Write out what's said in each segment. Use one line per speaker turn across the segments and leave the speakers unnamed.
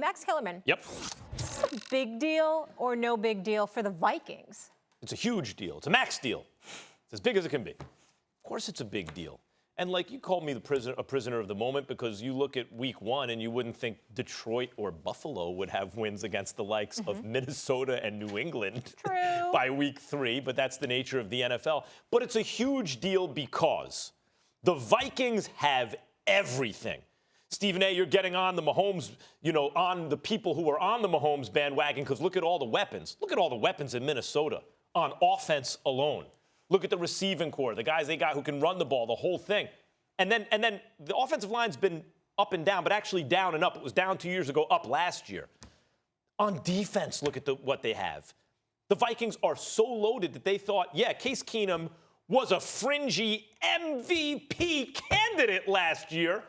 Max Kellerman.
Yep.
Is this a big deal or no big deal for the Vikings?
It's a huge deal. It's a max deal. It's as big as it can be. Of course it's a big deal. And like you called me a prisoner of the moment because you look at week one and you wouldn't think Detroit or Buffalo would have wins against the likes of Minnesota and New England by week three, but that's the nature of the NFL. But it's a huge deal because the Vikings have everything. Stephen A., you're getting on the Mahomes, on the people who are on the Mahomes bandwagon because look at all the weapons. Look at all the weapons in Minnesota on offense alone. Look at the receiving core, the guys they got who can run the ball, the whole thing. And then the offensive line's been up and down, but actually down and up. It was down 2 years ago, up last year. On defense, look at what they have. The Vikings are so loaded that they thought, Case Keenum was a fringy MVP candidate last year.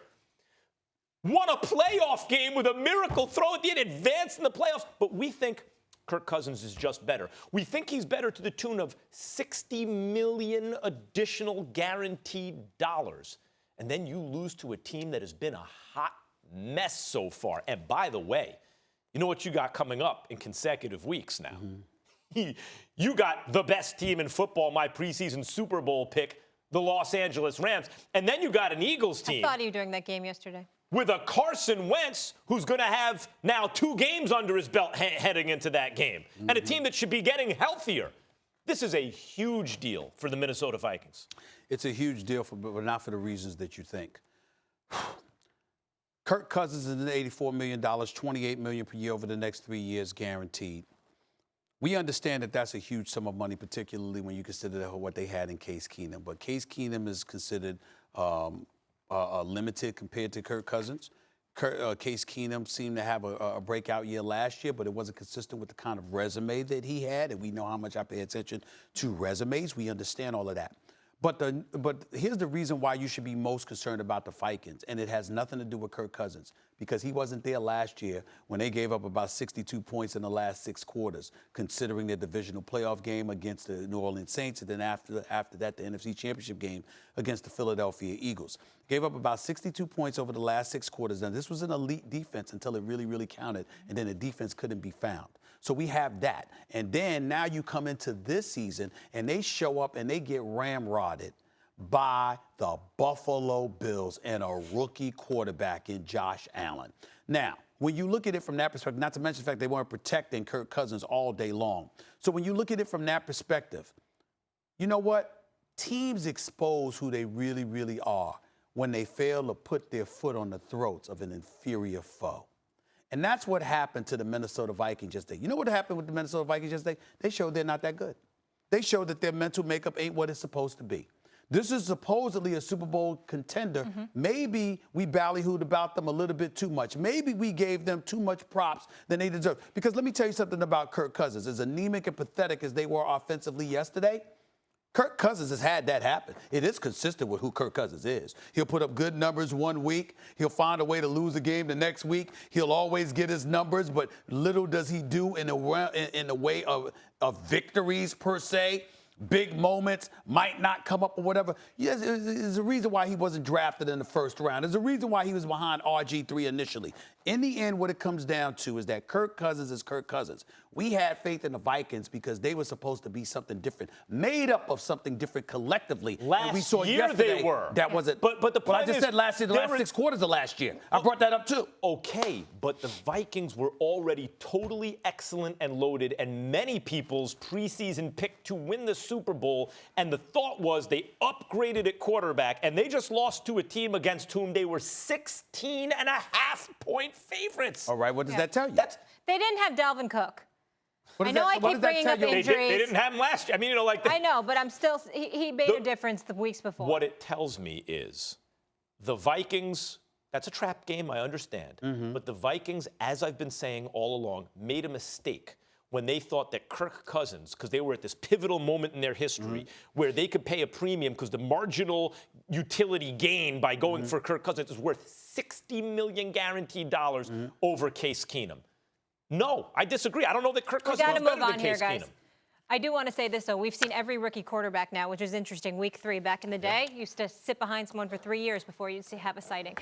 Won a playoff game with a miracle throw at the end, advanced in the playoffs. But we think Kirk Cousins is just better. We think he's better to the tune of $60 million additional guaranteed dollars. And then you lose to a team that has been a hot mess so far. And by the way, you know what you got coming up in consecutive weeks now? You got the best team in football, my preseason Super Bowl pick, the Los Angeles Rams. And then you got an Eagles team.
I thought of you during that game yesterday.
With a Carson Wentz who's going to have now 2 games under his belt heading into that game. And a team that should be getting healthier. This is a huge deal for the Minnesota Vikings.
It's a huge deal, but not for the reasons that you think. Kirk Cousins is $84 million, $28 million per year over the next 3 years guaranteed. We understand that that's a huge sum of money, particularly when you consider what they had in Case Keenum. But Case Keenum is considered limited compared to Kirk Cousins. Case Keenum seemed to have a breakout year last year, but it wasn't consistent with the kind of resume that he had, and we know how much I pay attention to resumes. We understand all of that. But here's the reason why you should be most concerned about the Vikings, and it has nothing to do with Kirk Cousins, because he wasn't there last year when they gave up about 62 points in the last 6 quarters, considering their divisional playoff game against the New Orleans Saints, and then after that, the NFC Championship game against the Philadelphia Eagles. Gave up about 62 points over the last 6 quarters. Now, this was an elite defense until it really, really counted, and then the defense couldn't be found. So we have that. And then now you come into this season, and they show up and they get ramrodded by the Buffalo Bills and a rookie quarterback in Josh Allen. Now, when you look at it from that perspective, not to mention the fact they weren't protecting Kirk Cousins all day long. So when you look at it from that perspective, you know what? Teams expose who they really, really are when they fail to put their foot on the throats of an inferior foe. And that's what happened to the Minnesota Vikings yesterday. You know what happened with the Minnesota Vikings yesterday? They showed they're not that good. They showed that their mental makeup ain't what it's supposed to be. This is supposedly a Super Bowl contender. Maybe we ballyhooed about them a little bit too much. Maybe we gave them too much props than they deserve. Because let me tell you something about Kirk Cousins. As anemic and pathetic as they were offensively yesterday, Kirk Cousins has had that happen. It is consistent with who Kirk Cousins is. He'll put up good numbers one week. He'll find a way to lose a game the next week. He'll always get his numbers, but little does he do in the way of victories per se. Big moments might not come up or whatever. Yes, there's a reason why he wasn't drafted in the first round. There's a reason why he was behind RG3 initially. In the end, what it comes down to is that Kirk Cousins is Kirk Cousins. We had faith in the Vikings because they were supposed to be something different, made up of something different collectively.
Last
we saw
year
yesterday,
they were.
That wasn't.
But the point
I just said last year, the last 6 quarters of last year. I brought that up too.
Okay, but the Vikings were already totally excellent and loaded, and many people's preseason pick to win the Super Bowl, and the thought was they upgraded at quarterback, and they just lost to a team against whom they were 16.5-point favorites.
All right, what does that tell you?
They didn't have Dalvin Cook.
I know I
keep bringing up injuries.
They didn't have him last year. I mean,
I know, but I'm still. He made a difference the weeks before.
What it tells me is the Vikings. That's a trap game, I understand. But the Vikings, as I've been saying all along, made a mistake when they thought that Kirk Cousins, because they were at this pivotal moment in their history where they could pay a premium because the marginal utility gain by going for Kirk Cousins is worth $60 million guaranteed dollars over Case Keenum. No, I disagree. I don't know that Kirk Cousins is better than Case Keenum.
I do want to say this, though. We've seen every rookie quarterback now, which is interesting. Week 3, back in the day, used to sit behind someone for 3 years before you'd have a sighting.